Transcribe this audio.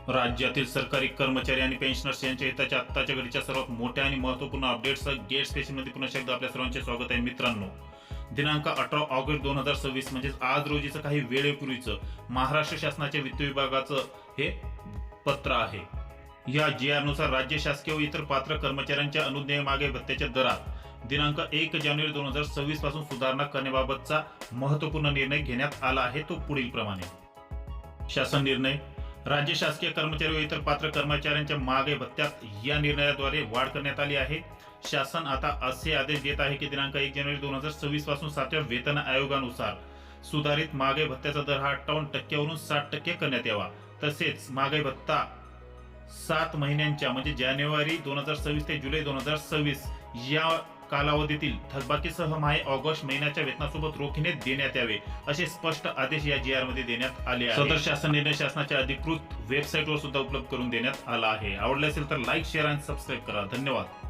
राज्यातील सरकारी कर्मचारी आणि पेन्शनर्स यांच्या हिताच्या आत्ताच्या घडीच्या सर्वात मोठ्या आणि महत्त्वपूर्ण अपडेट्स गेट स्पेशलमध्ये पुन्हा एकदा आपल्या सर्वांचे स्वागत आहे मित्रांनो. दिनांक 18 ऑगस्ट 2026 म्हणजे आज रोजीचं काही वेळेपूर्वीचं महाराष्ट्र शासनाच्या वित्त विभागाचं हे पत्र आहे. या GR नुसार राज्य शासकीय व इतर पात्र कर्मचाऱ्यांच्या अनुज्ञेय मागे भत्त्याच्या दरात दिनांक 1 जानेवारी 2026 पासून सुधारणा करण्याबाबतचा महत्त्वपूर्ण निर्णय घेण्यात आला आहे. तो पुढील प्रमाणे. शासन निर्णय. राज्य शासकीय कर्मचारी व इतर पात्र कर्मचाऱ्यांच्या मागे भत्त्यात या निर्णयाद्वारे वाढ करण्यात आली आहे. शासन आता असे आदेश देत आहे की दिनांक 1 जानेवारी 2026 पासून 7व्या वेतन आयोगानुसार सुधारित महागाई भत्त्याचा दर हा 58% वरून 60% करण्यात यावा. तसेच महागाई भत्ता 7 महिन्यांच्या म्हणजे जानेवारी 2026 ते जुलै 2026 या कालावधीतील थकबाकीसह माहे ऑगस्ट महिन्याच्या वेतनासोबत रोखीने देण्यात यावे असे स्पष्ट आदेश या GR मध्ये देण्यात आले आहेत. सदर शासन निर्णय शासनाच्या अधिकृत वेबसाईटवर सुद्धा उपलब्ध करून देण्यात आला आहे. आवडले असेल तर लाईक, शेअर आणि सबस्क्राईब करा. धन्यवाद.